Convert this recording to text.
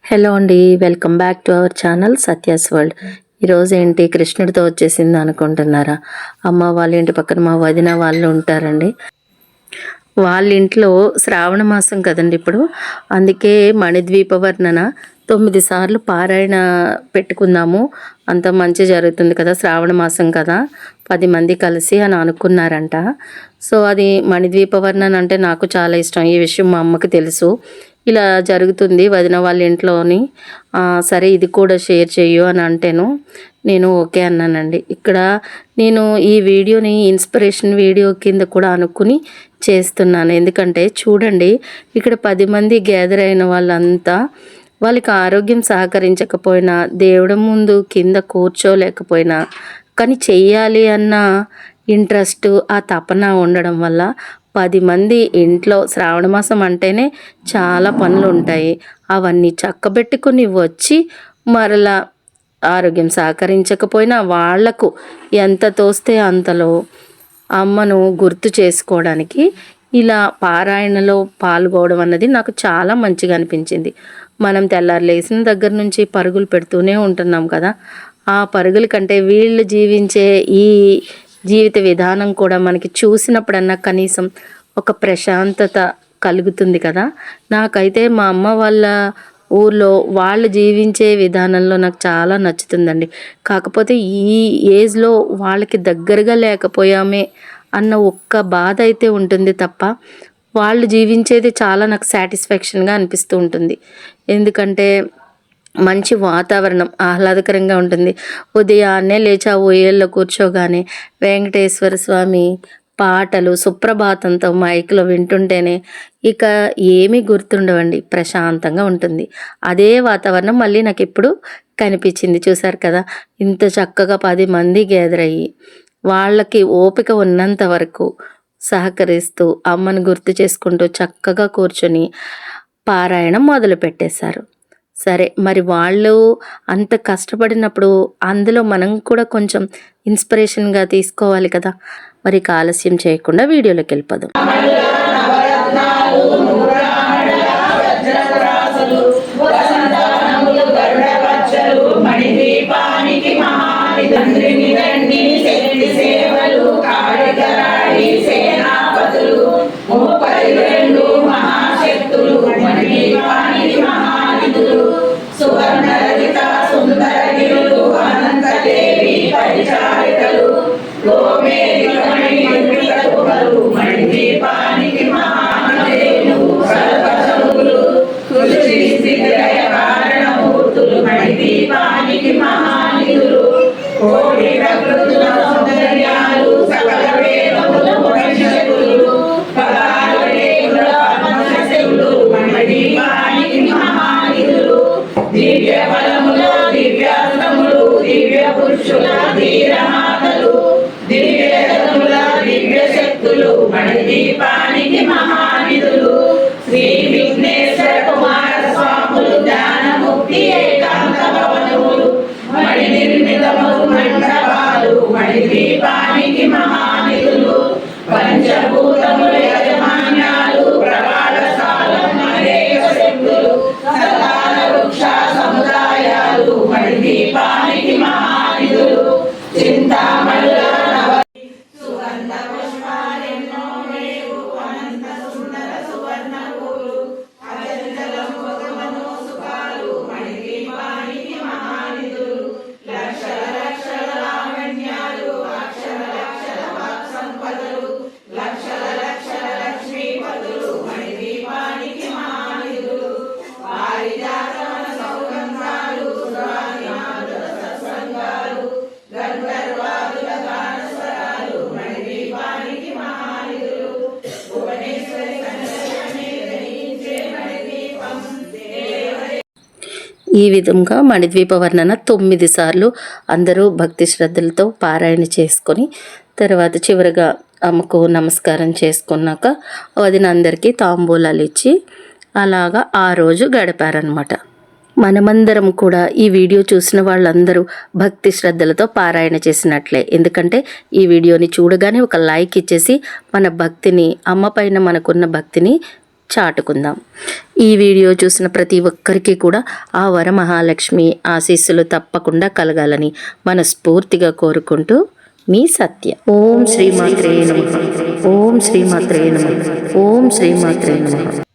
Hello అండి, welcome back to our channel Satya's world. ఈరోజు ఏంటి కృష్ణుడితో వచ్చేసింది అనుకుంటున్నారా? అమ్మ వాళ్ళ ఇంటి పక్కన మా వదిన వాళ్ళు ఉంటారండి. వాళ్ళ ఇంట్లో శ్రావణ మాసం కదండి ఇప్పుడు, అందుకే మణిద్వీప వర్ణన 9 సార్లు పారాయణ పెట్టుకుందాము, అంత మంచి జరుగుతుంది కదా, శ్రావణ మాసం కదా, 10 మంది కలిసి అని అనుకున్నారంట. సో అది మణిద్వీప వర్ణన అంటే నాకు చాలా ఇష్టం. ఈ విషయం మా అమ్మకి తెలుసు. ఇలా జరుగుతుంది వదిన వాళ్ళ ఇంట్లోని. సరే ఇది కూడా షేర్ చెయ్యు అని అంటేను నేను ఓకే అన్నానండి. ఇక్కడ నేను ఈ వీడియోని ఇన్స్పిరేషన్ వీడియో కింద కూడా అనుకుని చేస్తున్నాను. ఎందుకంటే చూడండి, ఇక్కడ 10 మంది గ్యాదర్ అయిన వాళ్ళంతా వాళ్ళకి ఆరోగ్యం సహకరించకపోయినా, దేవుడి ముందు కింద కూర్చోలేకపోయినా, కానీ చెయ్యాలి అన్న ఇంట్రెస్ట్, ఆ తపన ఉండడం వల్ల 10 మంది ఇంట్లో శ్రావణ మాసం అంటేనే చాలా పనులు ఉంటాయి. అవన్నీ చక్కబెట్టుకుని వచ్చి మరలా ఆరోగ్యం సహకరించకపోయినా వాళ్లకు ఎంత తోస్తే అంతలో అమ్మను గుర్తు చేసుకోవడానికి ఇలా పారాయణలో పాల్గొవడం అన్నది నాకు చాలా మంచిగా అనిపించింది. మనం తెల్లారు లేచిన దగ్గర నుంచి పరుగులు పెడుతూనే ఉంటున్నాం కదా, ఆ పరుగుల కంటే వీళ్ళు జీవించే ఈ జీవిత విధానం కూడా మనకి చూసినప్పుడన్నా కనీసం ఒక ప్రశాంతత కలుగుతుంది కదా. నాకైతే మా అమ్మ వాళ్ళ ఊర్లో వాళ్ళు జీవించే విధానంలో నాకు చాలా నచ్చుతుందండి. కాకపోతే ఈ ఏజ్లో వాళ్ళకి దగ్గరగా లేకపోయామే అన్న ఒక్క బాధ అయితే ఉంటుంది తప్ప, వాళ్ళు జీవించేది చాలా నాకు సాటిస్ఫాక్షన్గా అనిపిస్తూ ఉంటుంది. ఎందుకంటే మంచి వాతావరణం ఆహ్లాదకరంగా ఉంటుంది. ఉదయాన్నే లేచి ఆ ఉయ్యాల్లో కూర్చోగానే వెంకటేశ్వర స్వామి పాటలు సుప్రభాతంతో మైక్లో వింటుంటేనే ఇక ఏమీ గుర్తుండవండి, ప్రశాంతంగా ఉంటుంది. అదే వాతావరణం మళ్ళీ నాకు ఇప్పుడు కనిపించింది. చూసారు కదా, ఇంత చక్కగా 10 మంది గ్యాదర్ అయ్యి వాళ్ళకి ఓపిక ఉన్నంత వరకు సహకరిస్తూ అమ్మను గుర్తు చేసుకుంటూ చక్కగా కూర్చొని పారాయణం మొదలు పెట్టేశారు. సరే, మరి వాళ్ళు అంత కష్టపడినప్పుడు అందులో మనం కూడా కొంచెం ఇన్స్పిరేషన్గా తీసుకోవాలి కదా. మరి ఆలస్యం చేయకుండా వీడియోలోకి వెళ్ళిపోదాం. మణిద్వీపానికి మహానిధులు శ్రీ విఘ్నేశ్వర కుమార స్వాములు జ్ఞానముక్తి ఏకాంత భవనములు మణి నిర్మితములు మండపాలు మణిద్వీపానికి మహానిధులు పంచభూతముల యజమాన్యాలు ప్రవాళశాలం అనేక శక్తులు సదాల వృక్ష సముదాయాలు మణిద్వీపానికి మహానిధులు చింతామణుల సుగంధ పుష్పాలెన్నో మేలు అనంత సుందర సువర్ణ పూలు అచంచలం భగవనో సుఖాలు మణిద్వీపానికి మహానిధులు లక్షల లక్షల లావణ్యాలు అక్షర లక్షల వాక్ సంపదలు లక్షల లక్షల లక్ష్మీపతులు మణిద్వీపానికి మహానిధులు పారిజాతవన సౌగంధాలు సురాదినాథుల సత్సంగాలు గంధర్వాదుల గానస్వరాలు మణిద్వీపానికి మహానిధులు భువనేశ్వరి కనకలక్ష్మి ధరించే మణిద్వీపం దేవదే. ఈ విధంగా మణిద్వీప వర్ణన 9 సార్లు అందరూ భక్తి శ్రద్ధలతో పారాయణ చేసుకొని తర్వాత చివరిగా అమ్మకు నమస్కారం చేసుకున్నాక వదిన అందరికీ తాంబూలాలు ఇచ్చి అలాగా ఆ రోజు గడిపారనమాట. మనమందరం కూడా ఈ వీడియో చూసిన వాళ్ళందరూ భక్తి శ్రద్ధలతో పారాయణ చేసినట్లే. ఎందుకంటే ఈ వీడియోని చూడగానే ఒక లైక్ ఇచ్చేసి మన భక్తిని, అమ్మ పైన మనకున్న భక్తిని చాటుకుందాం. ఈ వీడియో చూసిన ప్రతి ఒక్కరికి కూడా ఆ వరమహాలక్ష్మి ఆశీస్సులు తప్పకుండా కలగాలని మనస్ఫూర్తిగా కోరుకుంటూ మీ సత్య. ఓం శ్రీమాత్రే నమః. ఓం శ్రీమాత్రే నమః. ఓం శ్రీమాత్రే నమః.